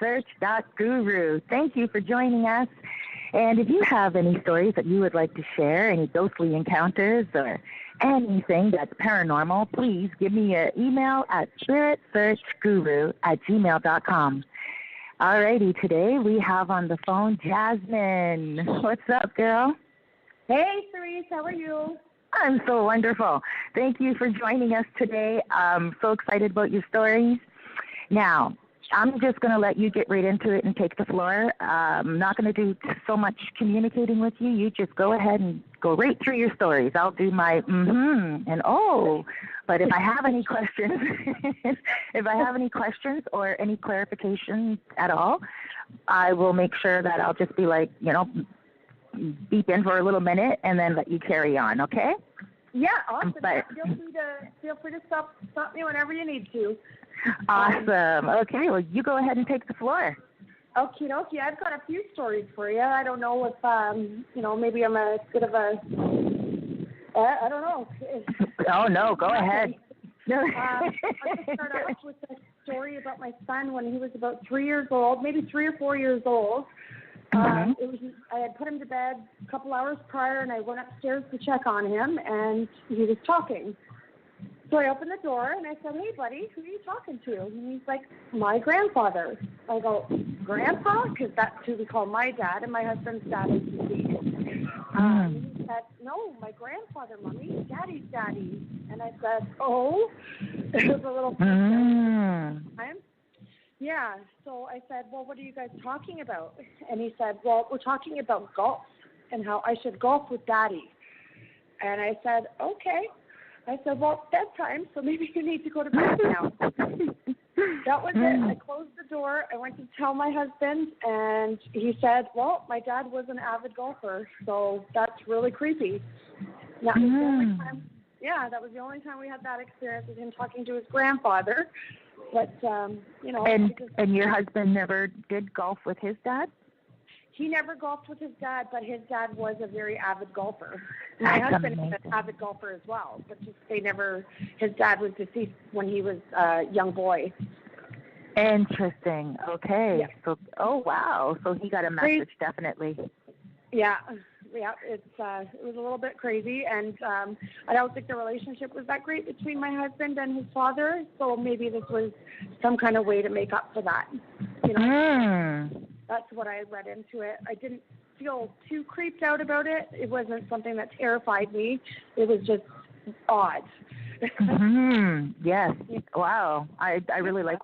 spiritsearch.guru. Thank you for joining us. And if you have any stories that you would like to share, any ghostly encounters or anything that's paranormal, please give me an email at spiritsearchguru@gmail.com. Alrighty, today we have on the phone Jasmine. What's up, girl? Hey, Cerise, how are you? I'm so wonderful. Thank you for joining us today. I'm so excited about your stories. Now, I'm just going to let you get right into it and take the floor. I'm not going to do so much communicating with you. You just go ahead and go right through your stories. I'll do my and oh. But if I have any questions, or any clarifications at all, I will make sure that I'll just be like, beep in for a little minute and then let you carry on, okay? Yeah, awesome. Feel free to stop me whenever you need to. Awesome. Okay, well, you go ahead and take the floor. Okie dokie. I've got a few stories for you. I don't know if, maybe I'm a bit of a, I don't know. Oh, no, go ahead. I'll just start off with a story about my son when he was about 3 years old, maybe 3 or 4 years old. I had put him to bed a couple hours prior, and I went upstairs to check on him, and he was talking. So I opened the door, and I said, "Hey, buddy, who are you talking to?" And he's like, "My grandfather." I go, "Grandpa?" Because that's who we call my dad, and my husband's dad is deceased. He said, "No, my grandfather, Mommy, Daddy's daddy." And I said, "Oh." It was a little time. Yeah, so I said, "Well, what are you guys talking about?" And he said, "Well, we're talking about golf and how I should golf with Daddy." And I said, "Okay." I said, "Well, it's bedtime, so maybe you need to go to bed now." That was it. I closed the door. I went to tell my husband, and he said, "Well, my dad was an avid golfer, so that's really creepy." That was the only time. Yeah, that was the only time we had that experience with him talking to his grandfather. But, And your husband never did golf with his dad? He never golfed with his dad, but his dad was a very avid golfer. My husband is an avid golfer as well, but just his dad was deceased when he was a young boy. Interesting. Okay. Yeah. So, oh, wow. So he got a message, definitely. Yeah. Yeah, it was a little bit crazy, and I don't think the relationship was that great between my husband and his father, so maybe this was some kind of way to make up for that. That's what I read into it. I didn't feel too creeped out about it. It wasn't something that terrified me. It was just odd. Yes. Wow. I really like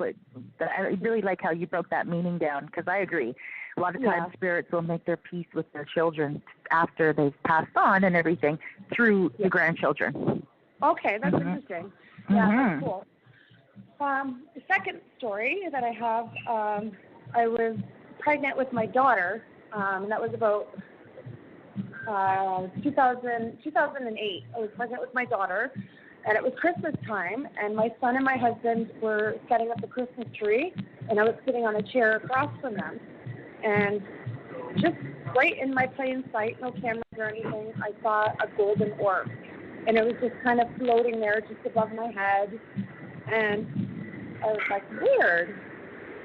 how you broke that meaning down, because I agree. A lot of times spirits will make their peace with their children after they've passed on and everything through the grandchildren. Okay, that's interesting. Yeah, that's cool. The second story that I have, I was pregnant with my daughter, and that was about 2008. I was pregnant with my daughter, and it was Christmas time, and my son and my husband were setting up the Christmas tree, and I was sitting on a chair across from them. And just right in my plain sight, no cameras or anything, I saw a golden orb. And it was just kind of floating there just above my head. And I was like, weird.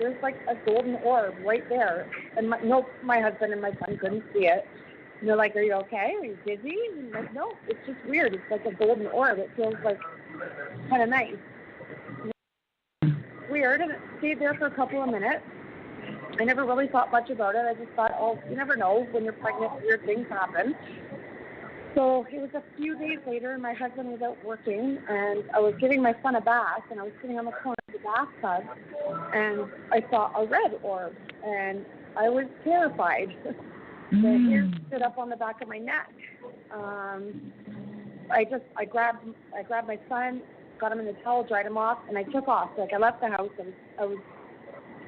There's like a golden orb right there. And my husband and my son couldn't see it. And they're like, "Are you okay? Are you dizzy?" And I'm like, "No, it's just weird. It's like a golden orb. It feels like kind of nice." Weird. And it stayed there for a couple of minutes. I never really thought much about it. I just thought, oh, you never know. When you're pregnant, weird things happen. So it was a few days later, and my husband was out working, and I was giving my son a bath, and I was sitting on the corner of the bathtub, and I saw a red orb, and I was terrified. The hair stood up on the back of my neck. I grabbed my son, got him in the towel, dried him off, and I took off. Like, I left the house, and I was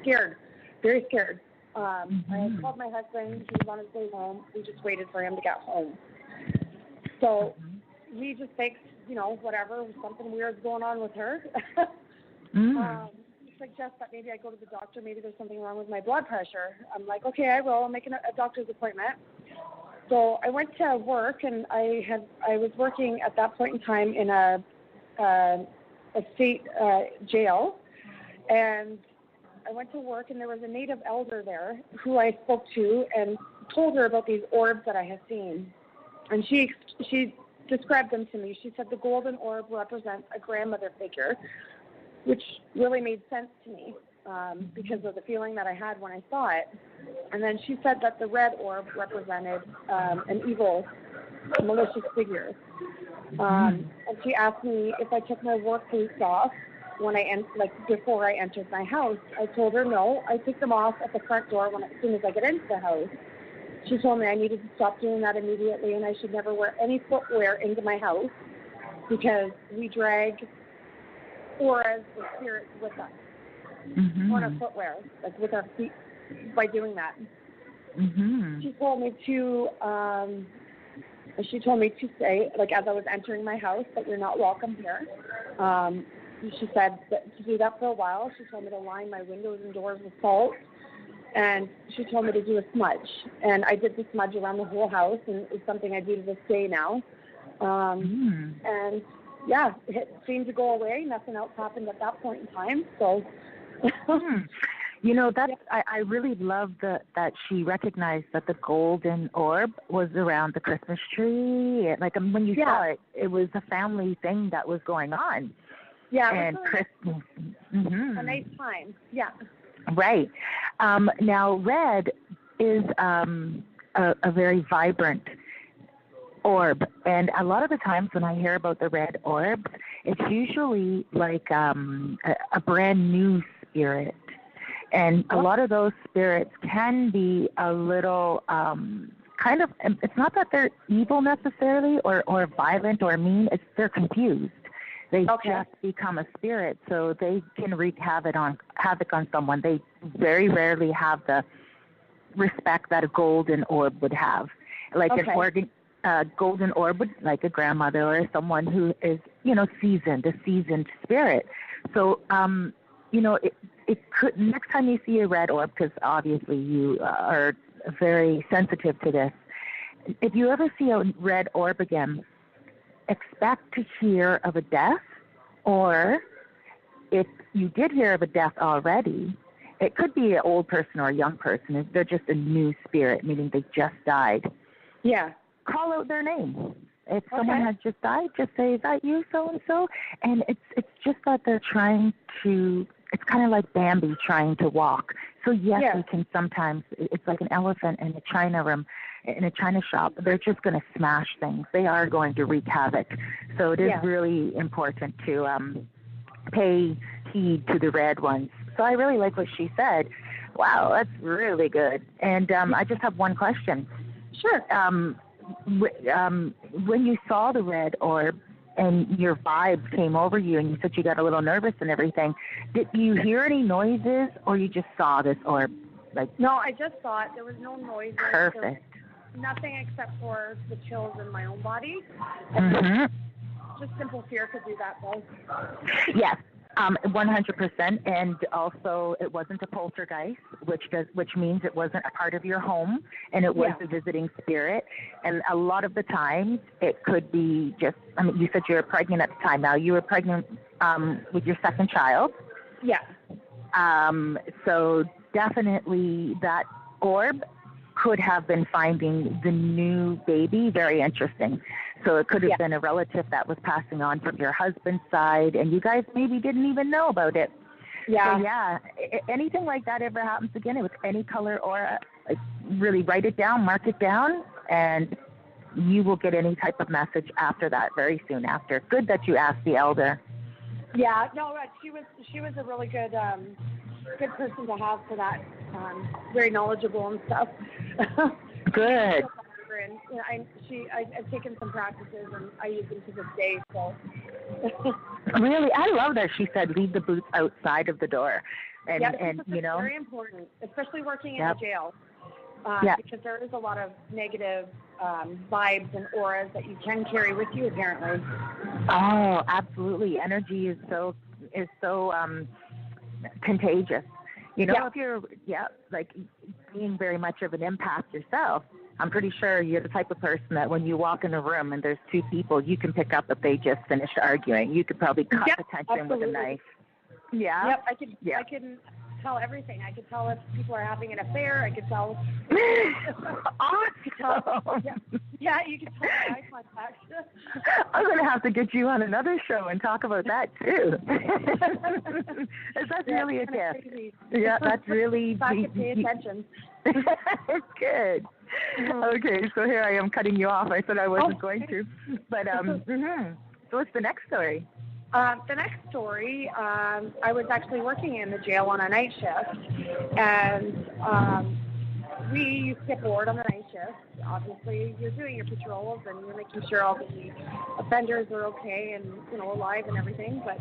scared. Very scared. I had called my husband. He was on his way home. We just waited for him to get home. So we just think, whatever, something weird's going on with her. He suggests that maybe I go to the doctor. Maybe there's something wrong with my blood pressure. I'm like, okay, I will. I'll make a doctor's appointment. So I went to work, and I was working at that point in time in a state jail, and I went to work, and there was a native elder there who I spoke to and told her about these orbs that I had seen. And she described them to me. She said the golden orb represents a grandmother figure, which really made sense to me because of the feeling that I had when I saw it. And then she said that the red orb represented an evil, malicious figure. And she asked me if I took my work boots off when before I entered my house. I told her no. I take them off at the front door as soon as I get into the house. She told me I needed to stop doing that immediately, and I should never wear any footwear into my house because we drag auras or spirits with us on our footwear, like with our feet, by doing that. She told me to say, like, as I was entering my house, that you're not welcome here. She said that to do that for a while. She told me to line my windows and doors with salt. And she told me to do a smudge. And I did the smudge around the whole house, and it's something I do to this day now. And, yeah, it seemed to go away. Nothing else happened at that point in time. So, You know, I really love that she recognized that the golden orb was around the Christmas tree. Like, when you saw it, it was a family thing that was going on. Yeah, and Christmas. A nice time. Yeah. Right. Now, red is a very vibrant orb, and a lot of the times when I hear about the red orbs, it's usually like a brand new spirit. And a lot of those spirits can be a little kind of, it's not that they're evil necessarily or violent or mean, they're confused. They just become a spirit, so they can wreak havoc on someone. They very rarely have the respect that a golden orb would have. Like a golden orb would, like a grandmother or someone who is, a seasoned spirit. So, it could, next time you see a red orb, because obviously you are very sensitive to this, if you ever see a red orb again, expect to hear of a death, or if you did hear of a death already, it could be an old person or a young person. They're just a new spirit, meaning they just died. Yeah. Call out their name. If someone has just died, just say, "Is that you, so-and-so?" And it's just that they're trying to, it's kind of like Bambi trying to walk. So yes, we can sometimes, it's like an elephant in a china room, in a china shop. They're just going to smash things. They are going to wreak havoc. So it is really important to pay heed to the red ones. So I really like what she said. Wow, that's really good. And I just have one question. Sure. When you saw the red orb and your vibes came over you and you said you got a little nervous and everything, did you hear any noises or you just saw this orb? No, I just saw it. There was no noises. Perfect. Nothing except for the chills in my own body. Just simple fear could do that, though. Yes. 100%, and also it wasn't a poltergeist, which means it wasn't a part of your home, and it was a visiting spirit. And a lot of the times it could be just, you said you were pregnant at the time. Now you were pregnant with your second child. Yeah. So definitely that orb could have been finding the new baby very interesting. So it could have been a relative that was passing on from your husband's side, and you guys maybe didn't even know about it. Yeah. So anything like that ever happens again with any color aura, really write it down, mark it down, and you will get any type of message after that very soon after. Good that you asked the elder. Yeah, no, she was a really good person to have for that. Very knowledgeable and stuff. Good. And I've taken some practices and I use them to this day. So. Really, I love that she said leave the boots outside of the door, and it's very important, especially working in a jail, because there is a lot of negative vibes and auras that you can carry with you apparently. Oh, absolutely. Energy is so contagious. If you're being very much of an empath yourself, I'm pretty sure you're the type of person that when you walk in a room and there's two people, you can pick up if they just finished arguing. You could probably cut the tension with a knife. Yeah. Yep. I can tell everything. I could tell if people are having an affair. I could tell. Awesome. Yeah, you can tell my eye contact. I'm going to have to get you on another show and talk about that too. That's really a gift. Crazy. Yeah, that's really. I can pay attention. Good. Okay, so here I am cutting you off. I said I wasn't going to, but So what's the next story? The next story, I was actually working in the jail on a night shift, and we used to get bored on the night shift. Obviously, you're doing your patrols and you're making sure all the offenders are okay and alive and everything. But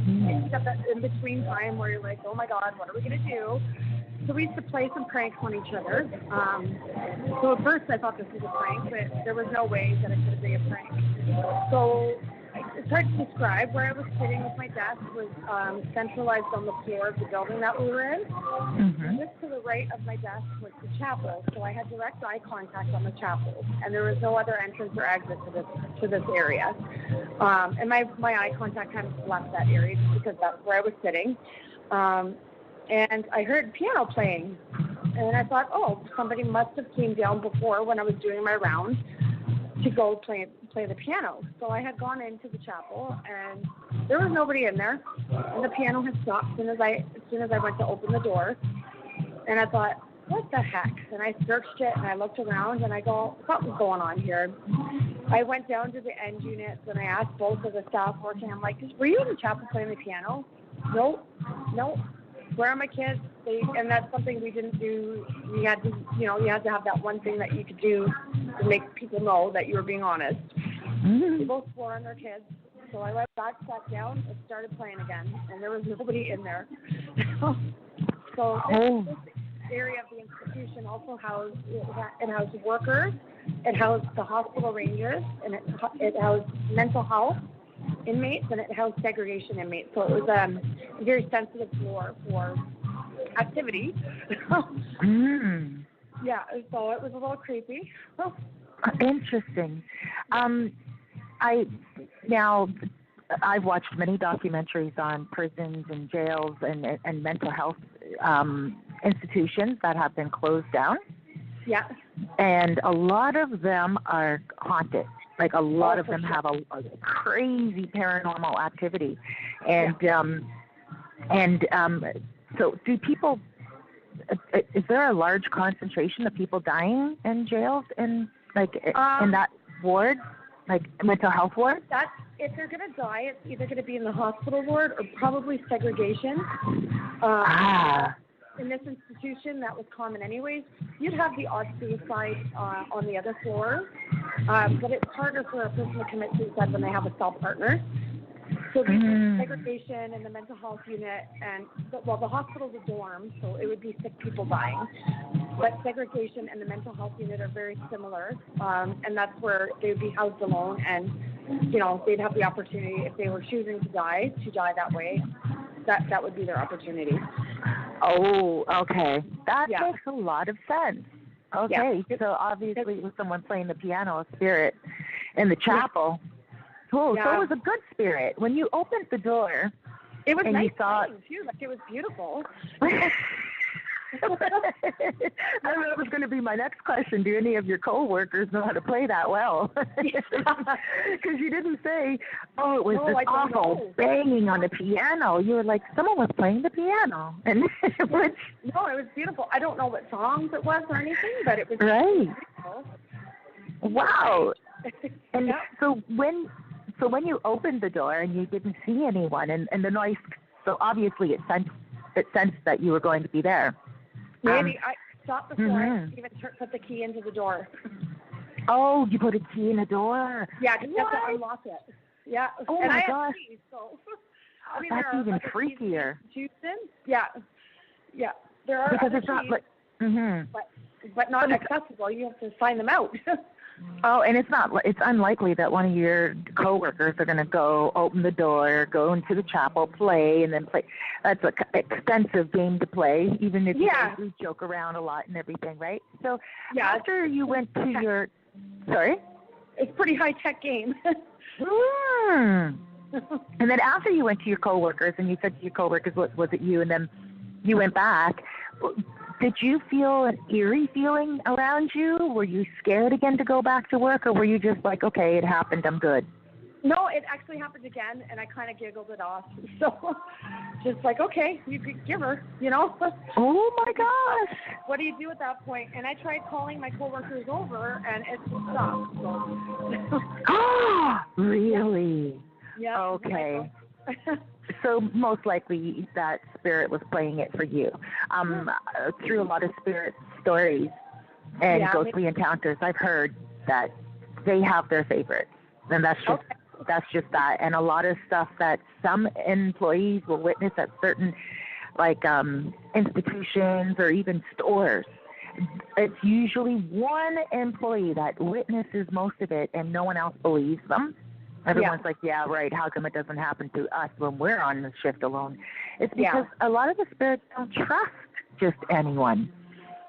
you got that in between time where you're like, oh my God, what are we gonna do? So we used to play some pranks on each other. So at first I thought this was a prank, but there was no way that it could be a prank. So it's hard to describe. Where I was sitting with my desk was centralized on the floor of the building that we were in. Mm-hmm. Just to the right of my desk was the chapel, so I had direct eye contact on the chapel, and there was no other entrance or exit to this area. And my eye contact kind of left that area just because that's where I was sitting. And I heard piano playing, and I thought, oh, somebody must have came down before when I was doing my round to go play the piano. So I had gone into the chapel, and there was nobody in there, and the piano had stopped as soon as I went to open the door. And I thought, what the heck? And I searched it, and I looked around, and I go, something's going on here. I went down to the end units, and I asked both of the staff working, I'm like, were you in the chapel playing the piano? Nope. Where are my kids? And that's something we didn't do. We had to, you had to have that one thing that you could do to make people know that you were being honest. They both swore on their kids. So I went back, sat down, and started playing again. And there was nobody in there. So this area of the institution also housed workers. It housed the hospital rangers, and it housed mental health inmates, and it housed segregation inmates. So it was a very sensitive floor for activity. Yeah, so it was a little creepy. Interesting. I've watched many documentaries on prisons and jails and mental health institutions that have been closed down. Yeah. And a lot of them are haunted. Like a lot of them have a crazy paranormal activity, so do people? Is there a large concentration of people dying in jails in that ward, like mental health ward? That's if they're gonna die, it's either gonna be in the hospital ward or probably segregation. In this institution, that was common anyways. You'd have the odd suicide on the other floor, but it's harder for a person to commit suicide when they have a cell partner. So the segregation and the mental health unit, the hospital's a dorm, so it would be sick people dying. But segregation and the mental health unit are very similar, and that's where they would be housed alone, and they'd have the opportunity, if they were choosing to die that way. That would be their opportunity. Oh, okay. That makes a lot of sense. Okay, so obviously it was someone playing the piano, a spirit in the chapel. Cool. So it was a good spirit. When you opened the door, it was and nice you saw too. Like it was beautiful. That was going to be my next question. Do any of your coworkers know how to play that well? Because you didn't say, it was this awful banging on the piano. You were like, someone was playing the piano. And it was beautiful. I don't know what songs it was or anything, but it was beautiful. Wow. And so when you opened the door and you didn't see anyone, and the noise, so obviously it sensed that you were going to be there. Maybe I stopped before I even put the key into the door. Oh, you put a key in the door? Yeah, because you have to unlock it. Yeah. Oh, and my I gosh. Have keys, so. That's even freakier. Yeah. There are because other it's not keys, like, but not accessible. You have to find them out. Oh, and it's unlikely that one of your coworkers are going to go open the door, go into the chapel, play, and then play. That's an expensive game to play, even if you joke around a lot and everything, right? So after you went to your, sorry? It's a pretty high-tech game. And then after you went to your coworkers, and you said to your coworkers, was it you and them you went back. Did you feel an eerie feeling around you? Were you scared again to go back to work, or were you just like, okay, it happened, I'm good? No, it actually happened again, and I kind of giggled it off. So, just like, okay, you could give her, you know. Oh my gosh! What do you do at that point? And I tried calling my coworkers over, and it stopped. So. Really? Yeah. Okay. So most likely that spirit was playing it for you. Through a lot of spirit stories and ghostly encounters, I've heard that they have their favorites, and that's just that. And a lot of stuff that some employees will witness at certain institutions or even stores. It's usually one employee that witnesses most of it, and no one else believes them. Everyone's like, yeah, right, how come it doesn't happen to us when we're on the shift alone? It's because a lot of the spirits don't trust just anyone.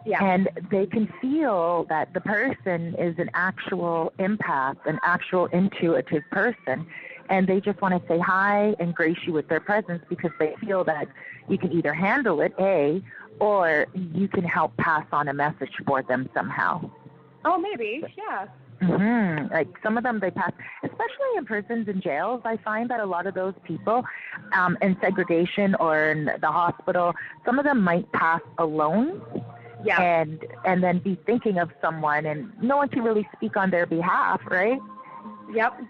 Yeah. And they can feel that the person is an actual empath, an actual intuitive person, and they just want to say hi and grace you with their presence because they feel that you can either handle it, or you can help pass on a message for them somehow. Oh, maybe, yeah. Mm-hmm. Like some of them, they pass, especially in prisons and jails. I find that a lot of those people in segregation or in the hospital, some of them might pass alone. Yeah. And then be thinking of someone, and no one can really speak on their behalf, right? Yep.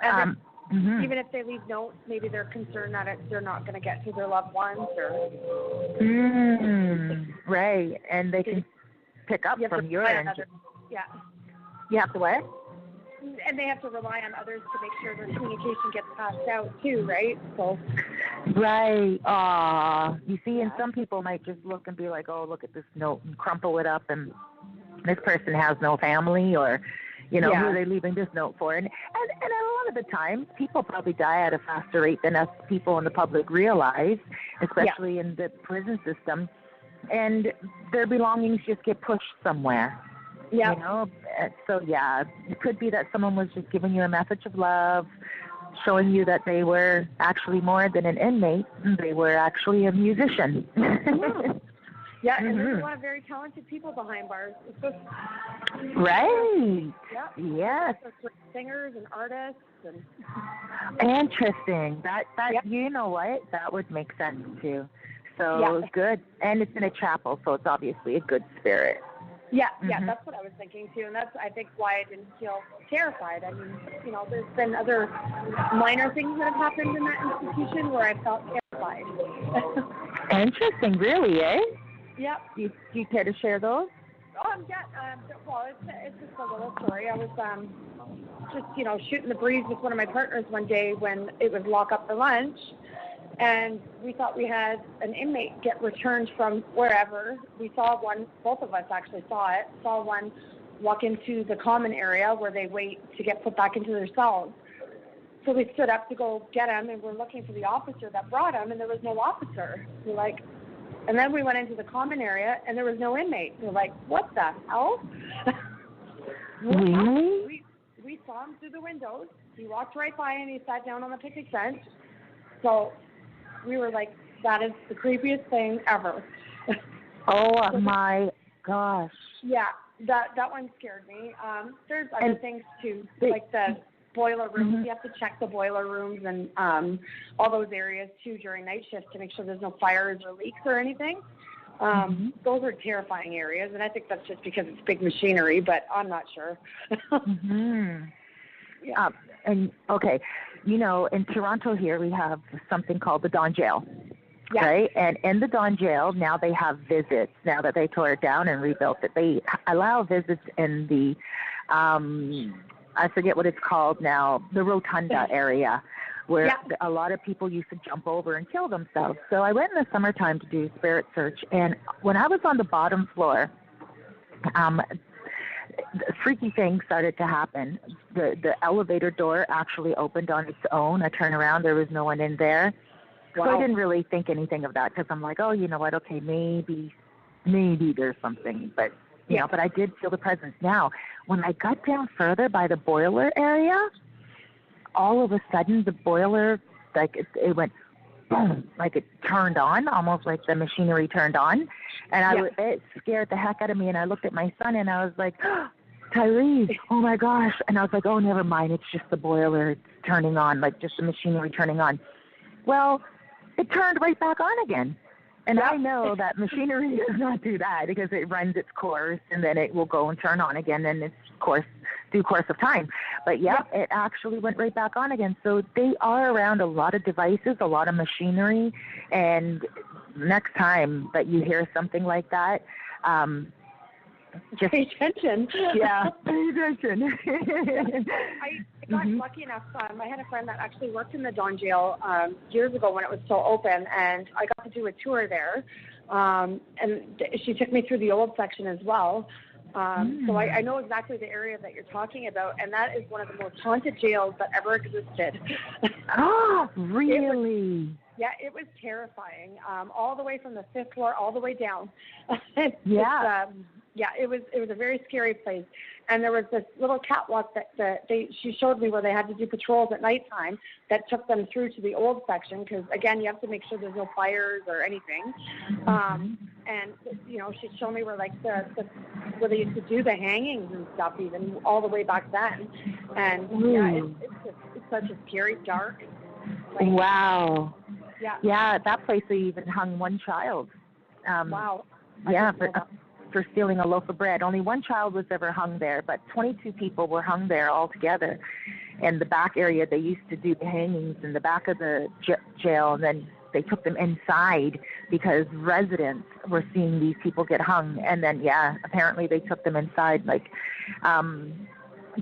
And even if they leave notes, maybe they're concerned that they're not going to get to their loved ones, or. Right, and they can pick up from your end. Yeah. You have to what? And they have to rely on others to make sure their communication gets passed out too, right? So. Right. You see, and some people might just look and be like, oh, look at this note, and crumple it up, and this person has no family, or, who are they leaving this note for? And a lot of the time, people probably die at a faster rate than us people in the public realize, especially in the prison system, and their belongings just get pushed somewhere. Yeah. So it could be that someone was just giving you a message of love, showing you that they were actually more than an inmate. They were actually a musician. Yeah, and there's a lot of very talented people behind bars. Right. Yes. Singers and artists. Interesting. That you know what? That would make sense too. So good. And it's in a chapel, so it's obviously a good spirit. Yeah, that's what I was thinking too, and that's, I think, why I didn't feel terrified. I mean, there's been other minor things that have happened in that institution where I felt terrified. Interesting, really, eh? Yeah. Do you care to share those? Well, it's just a little story. I was just, shooting the breeze with one of my partners one day when it was lock up for lunch. And we thought we had an inmate get returned from wherever. We saw one, both of us actually saw one walk into the common area where they wait to get put back into their cells. So we stood up to go get him, and we're looking for the officer that brought him, and there was no officer. We're like, and then we went into the common area, and there was no inmate. We're like, what the hell? Really? We saw him through the windows. He walked right by, and he sat down on the picnic bench. So we were like, that is the creepiest thing ever. Oh, my gosh. Yeah, that one scared me. There's other things, too, like the boiler rooms. You have to check the boiler rooms and all those areas, too, during night shift to make sure there's no fires or leaks or anything. Those are terrifying areas, and I think that's just because it's big machinery, but I'm not sure. Yeah. And, okay, in Toronto here we have something called the Don Jail, right? And in the Don Jail, now they have visits. Now that they tore it down and rebuilt it, they allow visits in the, I forget what it's called now, the Rotunda area, where a lot of people used to jump over and kill themselves. So I went in the summertime to do spirit search, and when I was on the bottom floor, freaky things started to happen. The elevator door actually opened on its own. I turned around, there was no one in there. Wow. So I didn't really think anything of that because I'm like, oh, you know what, okay, maybe there's something. But, but I did feel the presence. Now, when I got down further by the boiler area, all of a sudden the boiler, it went boom, like it turned on, almost like the machinery turned on. And it scared the heck out of me. And I looked at my son and I was like, Tyrese, oh my gosh. And I was like, oh, never mind. It's just the boiler turning on, like just the machinery turning on. Well, it turned right back on again. And I know that machinery does not do that because it runs its course and then it will go and turn on again and it's due course of time. But it actually went right back on again. So they are around a lot of devices, a lot of machinery. And next time that you hear something like that, just pay attention. Yeah, pay attention. I got lucky enough. I had a friend that actually worked in the Don jail years ago when it was still open, and I got to do a tour there. And she took me through the old section as well. So I know exactly the area that you're talking about, and that is one of the most haunted jails that ever existed. Oh, really? It was terrifying. All the way from the 5th floor all the way down. It was a very scary place. And there was this little catwalk that she showed me where they had to do patrols at nighttime that took them through to the old section because, again, you have to make sure there's no fires or anything. And, she'd show me where, like, where they used to do the hangings and stuff even all the way back then. And, it's such a scary, dark place. Wow. Yeah. Yeah, that place they even hung one child. Wow. For stealing a loaf of bread. Only one child was ever hung there, but 22 people were hung there altogether. In the back area, they used to do the hangings in the back of the jail, and then they took them inside because residents were seeing these people get hung. And then, apparently they took them inside, like,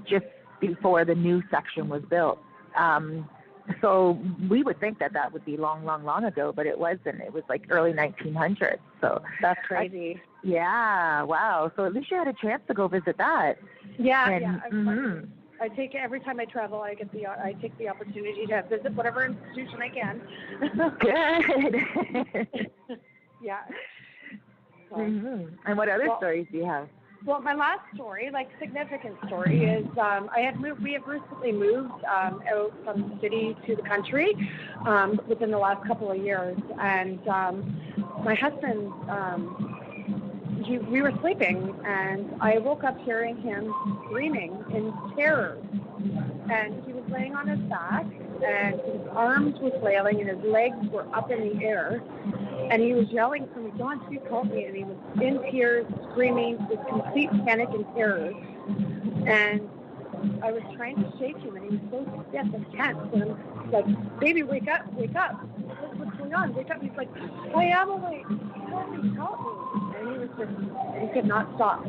just before the new section was built. So we would think that would be long, long, long ago, but it wasn't. It was like early 1900s. So that's crazy. Wow. So at least you had a chance to go visit that. I take every time I travel. I take the opportunity to visit whatever institution I can. Good. Yeah. So, And what other stories do you have? Well, my last story, like significant story, is we have recently moved out from the city to the country within the last couple of years, and my husband, we were sleeping, and I woke up hearing him screaming in terror, and he was laying on his back, and his arms were flailing, and his legs were up in the air. And he was yelling for me, Dawn, please help me. And he was in tears, screaming with complete panic and terror. And I was trying to shake him, and he was so stiff and tense. And I'm like, baby, wake up. What's going on? Wake up. He's like, I am awake. Help me. And he could not stop.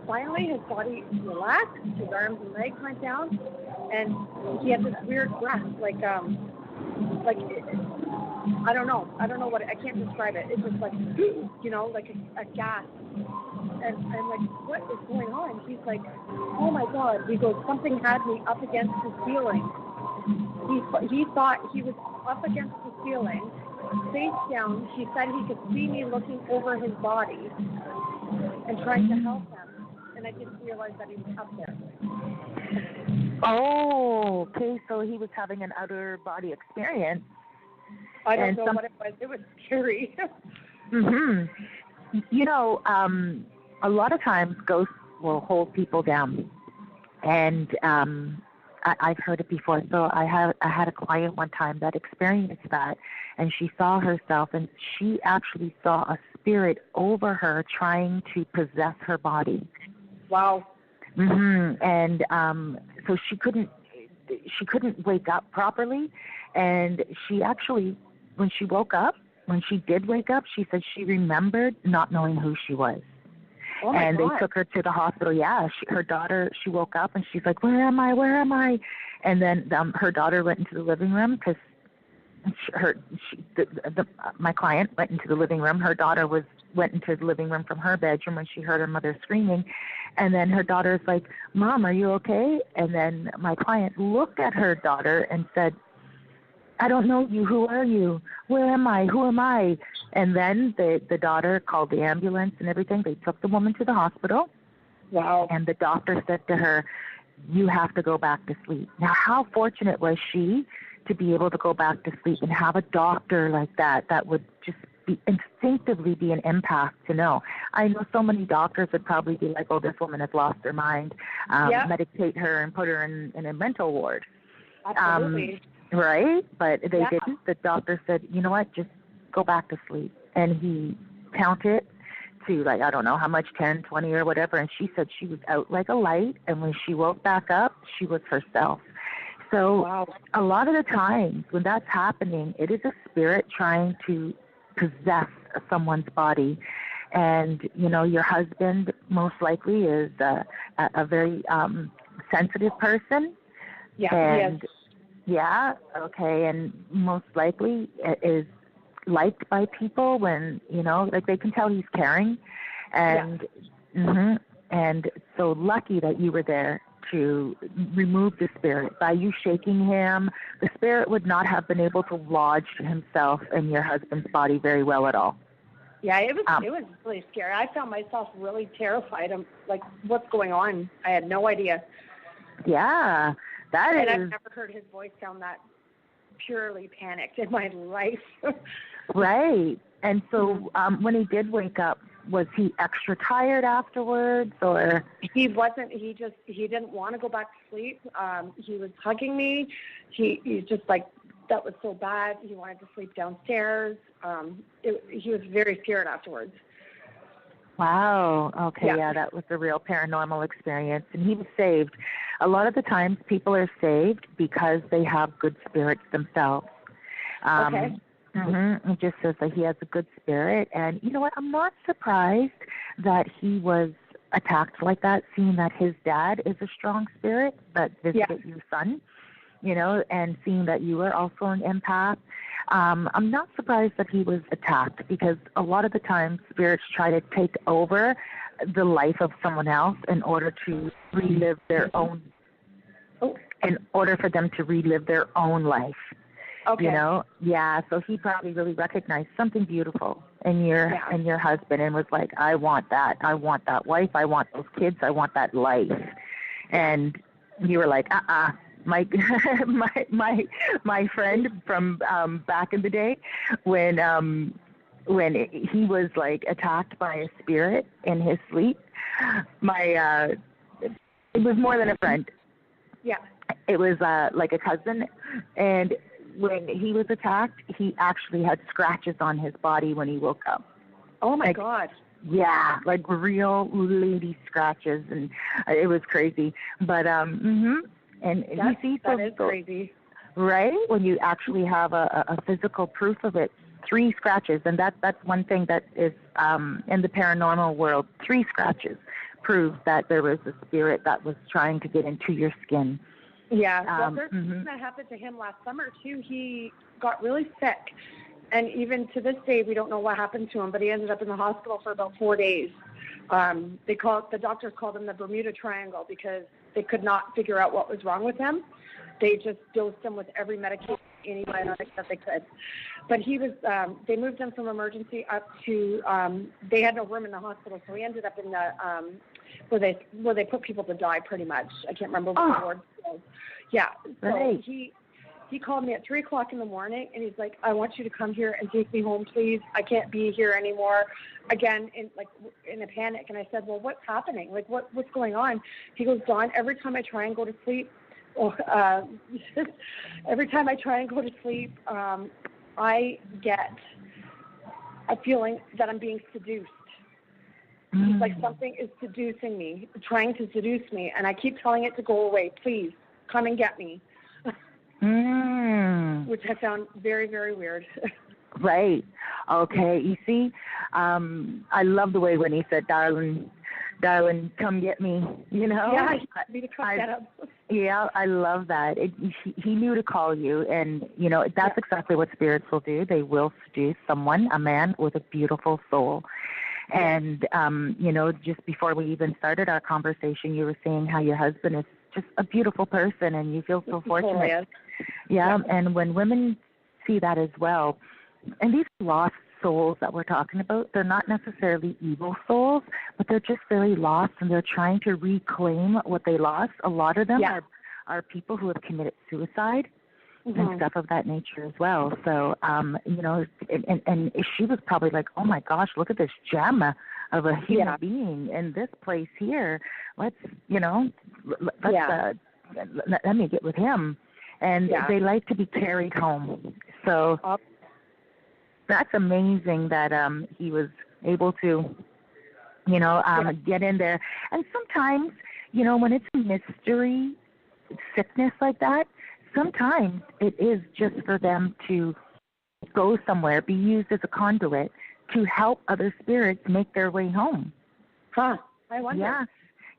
Finally, his body relaxed. His arms and legs went down. And he had this weird breath, like I don't know what I can't describe it. It's just like, like a gasp. And I'm like, what is going on? He's like, oh my God. He goes, something had me up against the ceiling. He thought he was up against the ceiling, face down. He said he could see me looking over his body and trying to help him. And I didn't realize that he was up there. Oh, okay. So he was having an outer body experience. I don't know what it was. It was scary. A lot of times ghosts will hold people down, and I've heard it before. So I had a client one time that experienced that, and she saw herself, and she actually saw a spirit over her trying to possess her body. Wow. And so she couldn't wake up properly, and she actually, when she did wake up, she said she remembered not knowing who she was. Oh my and God. They took her to the hospital. Yeah, her daughter, she woke up and she's like, where am I? And then her daughter went into the living room because my client went into the living room. Her daughter went into the living room from her bedroom when she heard her mother screaming. And then her daughter's like, Mom, are you okay? And then my client looked at her daughter and said, I don't know you. Who are you? Where am I? Who am I? And then the daughter called the ambulance and everything. They took the woman to the hospital. Wow. And the doctor said to her, you have to go back to sleep. Now, how fortunate was she to be able to go back to sleep and have a doctor like that would just be instinctively be an empath to know. I know so many doctors would probably be like, oh, this woman has lost her mind, medicate her and put her in a mental ward. Absolutely. Right? But they didn't. The doctor said, you know what, just go back to sleep. And he counted to, like, I don't know how much, 10, 20 or whatever, and she said she was out like a light, and when she woke back up, she was herself. So a lot of the times when that's happening, it is a spirit trying to possess someone's body. And, you know, your husband most likely is a very sensitive person. Yeah, and and most likely is liked by people when, you know, like they can tell he's caring. And and so lucky that you were there to remove the spirit. By you shaking him, the spirit would not have been able to lodge himself in your husband's body very well at all. Yeah, it was really scary. I found myself really terrified. I'm like, what's going on? I had no idea. Yeah, and I've never heard his voice sound that purely panicked in my life. Right. And so when he did wake up, was he extra tired afterwards, or? He wasn't. He didn't want to go back to sleep. He was hugging me. He's just like, that was so bad. He wanted to sleep downstairs. He was very scared afterwards. Wow. Okay. Yeah, that was a real paranormal experience. And he was saved. A lot of the times people are saved because they have good spirits themselves. It just says that he has a good spirit. And you know what? I'm not surprised that he was attacked like that, seeing that his dad is a strong spirit that visited your son, you know, and seeing that you are also an empath. I'm not surprised that he was attacked, because a lot of the time spirits try to take over the life of someone else in order to relive their own, in order for them to relive their own life. Okay. You know, so he probably really recognized something beautiful in your husband and was like, I want that wife, I want those kids, I want that life. And you were like, my friend from back in the day, when he was like attacked by a spirit in his sleep, it was more than a friend. Yeah. It was like a cousin, and when he was attacked, he actually had scratches on his body when he woke up. Oh, my God. Yeah, like real lady scratches, and it was crazy. But, and that is crazy. Right? When you actually have a physical proof of it, 3 scratches, and that's one thing that is in the paranormal world. 3 scratches proves that there was a spirit that was trying to get into your skin. Yeah, well, there's something that happened to him last summer, too. He got really sick, and even to this day, we don't know what happened to him, but he ended up in the hospital for about 4 days. The doctors called him the Bermuda Triangle because they could not figure out what was wrong with him. They just dosed him with every medication, antibiotics that they could. But he was, they moved him from emergency up to, they had no room in the hospital, so he ended up in the, where they put people to die, pretty much. I can't remember what the ward was. Yeah. So he called me at 3 o'clock in the morning, and he's like, I want you to come here and take me home, please. I can't be here anymore. Again, in a panic. And I said, well, what's happening? Like, what's going on? He goes, Dawn, every time I try and go to sleep, I get a feeling that I'm being seduced. It's like something is seducing me, trying to seduce me, and I keep telling it to go away. Please, come and get me. Which I found very, very weird. Right. Okay. You see, I love the way when he said, darling, come get me, you know? Yeah, he wanted me to come get him. Yeah, I love that. He knew to call you, and, you know, that's exactly what spirits will do. They will seduce someone, a man with a beautiful soul. And, you know, just before we even started our conversation, you were saying how your husband is just a beautiful person, and you feel so fortunate. Yes. Yeah, and when women see that as well, and these lost souls that we're talking about, they're not necessarily evil souls, but they're just very lost, and they're trying to reclaim what they lost. A lot of them are people who have committed suicide, and stuff of that nature as well. So, you know, and she was probably like, oh my gosh, look at this gem of a human being in this place here. Let's, you know, let me get with him. And they like to be carried home. So that's amazing that he was able to, you know, get in there. And sometimes, you know, when it's a mystery sickness like that, sometimes it is just for them to go somewhere, be used as a conduit to help other spirits make their way home. Huh. I wonder. Yeah.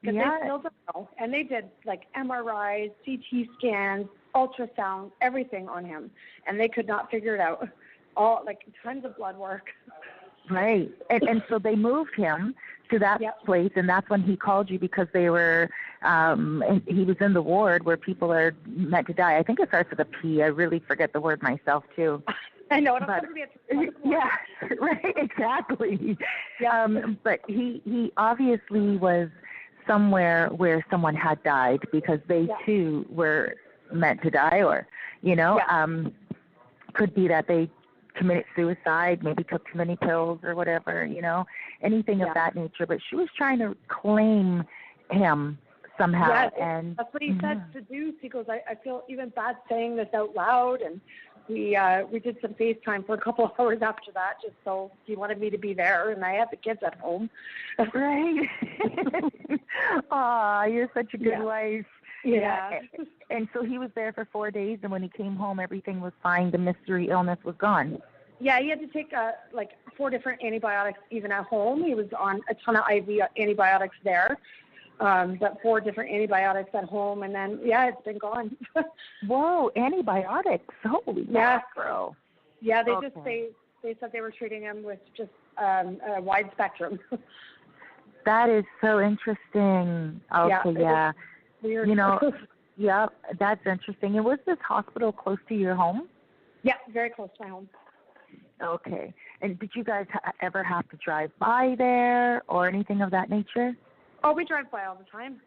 Because they still don't know. And they did like MRIs, CT scans, ultrasound, everything on him. And they could not figure it out. All like tons of blood work. Right. And so they moved him to that place, and that's when he called you because they were, he was in the ward where people are meant to die. I think it starts with a P. I really forget the word myself, too. I know. But, yeah, right, exactly. But he obviously was somewhere where someone had died because they, too, were meant to die, or, you know, could be that they committed suicide, maybe took too many pills or whatever, you know, anything of that nature. But she was trying to claim him somehow. Yeah, and that's what he said to do. He goes, I feel even bad saying this out loud. And we did some FaceTime for a couple of hours after that, just so he wanted me to be there. And I had the kids at home. Right. Aw, you're such a good wife. Yeah. And so he was there for 4 days, and when he came home, everything was fine. The mystery illness was gone. Yeah, he had to take like 4 different antibiotics even at home. He was on a ton of IV antibiotics there, but 4 different antibiotics at home, and then it's been gone. Whoa, antibiotics! Holy mackerel! Yeah, they said they were treating him with just a wide spectrum. That is so interesting. Okay, yeah. Weird. You know, that's interesting. And was this hospital close to your home? Yeah, very close to my home. Okay. And did you guys ever have to drive by there or anything of that nature? Oh, we drive by all the time.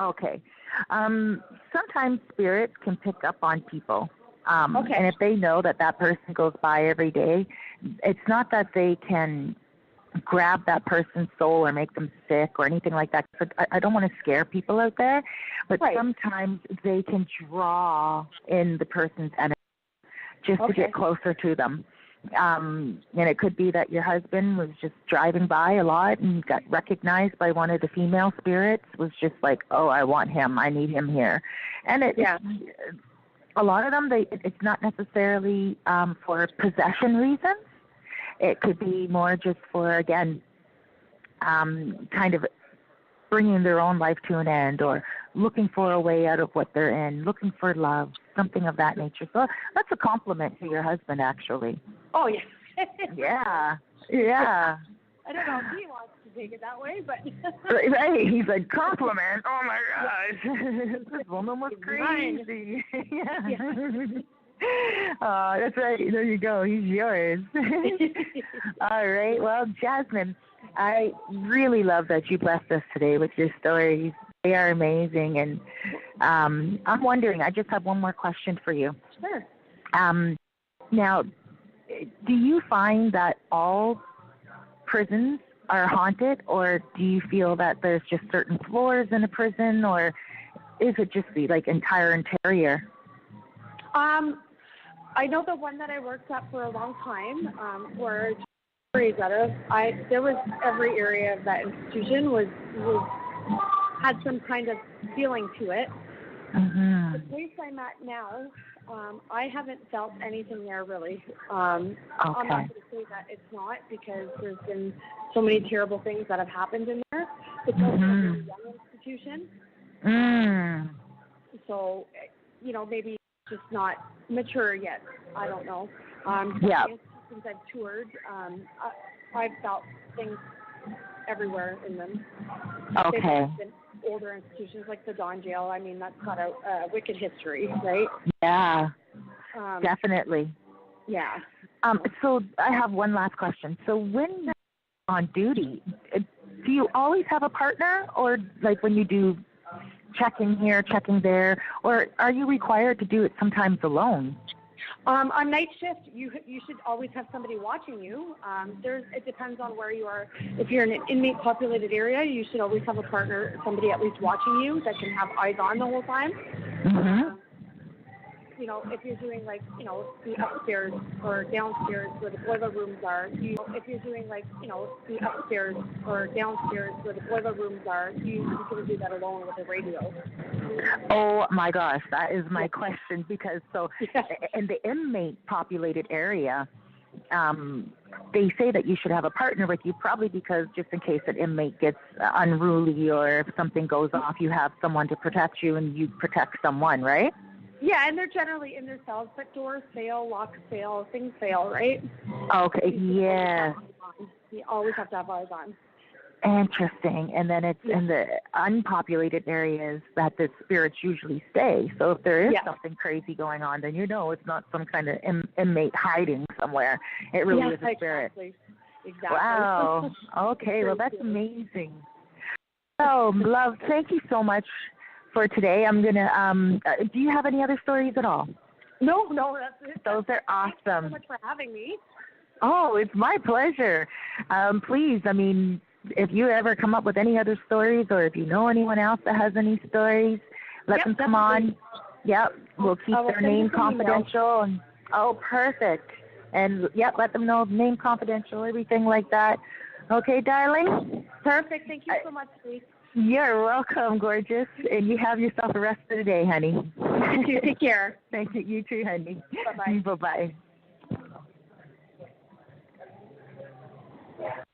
Okay. Sometimes spirits can pick up on people. And if they know that person goes by every day, it's not that they can grab that person's soul or make them sick or anything like that. So I don't want to scare people out there, but sometimes they can draw in the person's energy just to get closer to them. And it could be that your husband was just driving by a lot and got recognized by one of the female spirits, was just like, oh, I want him. I need him here. And a lot of them, it's not necessarily for possession reasons. It could be more just for, again, kind of bringing their own life to an end or looking for a way out of what they're in, looking for love, something of that nature. So that's a compliment to your husband, actually. Oh, yeah. Yeah. I don't know if he wants to take it that way, but... Right, he's like, compliment? Oh, my gosh. This woman was crazy. That's right. There you go. He's yours. All right. Well, Jasmine, I really love that you blessed us today with your stories. They are amazing. And I'm wondering, I just have one more question for you. Sure. Now, do you find that all prisons are haunted, or do you feel that there's just certain floors in a prison, or is it just the entire interior? I know the one that I worked at for a long time, where there was every area of that institution had some kind of feeling to it. Mm-hmm. The place I'm at now, I haven't felt anything there really. I'm not going to say that it's not, because there's been so many terrible things that have happened in there. It's also a really young institution. So, maybe it's just not mature yet. I don't know. Since I've toured, I've felt things everywhere in them. Okay. Older institutions like the Don Jail, I mean, that's got a wicked history, right? Yeah, definitely. Yeah. So I have one last question. So when you're on duty, do you always have a partner, or when you do checking here, checking there, or are you required to do it sometimes alone? On night shift, you should always have somebody watching you. It depends on where you are. If you're in an inmate-populated area, you should always have a partner, somebody at least watching you that can have eyes on the whole time. Mm-hmm. If you're doing the upstairs or downstairs where the boiler rooms are, you can do that alone with a radio. Oh my gosh, that is my question, because Yeah. in the inmate populated area, they say that you should have a partner with you, probably because just in case an inmate gets unruly or if something goes off, you have someone to protect you and you protect someone, right? Yeah, and they're generally in their cells, but doors fail, locks fail, things fail, right? Okay, yeah. You always have to have eyes on. Interesting. And then it's in the unpopulated areas that the spirits usually stay. So if there is something crazy going on, then it's not some kind of inmate hiding somewhere. It really is a spirit. Exactly. Wow. Okay, well, that's amazing. So, love, thank you so much for today. I'm going to, do you have any other stories at all? No, that's it. Those are awesome. Thank you so much for having me. Oh, it's my pleasure. Please, if you ever come up with any other stories, or if you know anyone else that has any stories, let them come on. Yep, we'll keep their name confidential. And perfect. And let them know name confidential, everything like that. Okay, darling? Perfect. Thank you so much, Lee. You're welcome, gorgeous. And you have yourself the rest of the day, honey. You too. Take care. Thank you. You too, honey. Bye-bye. Bye-bye.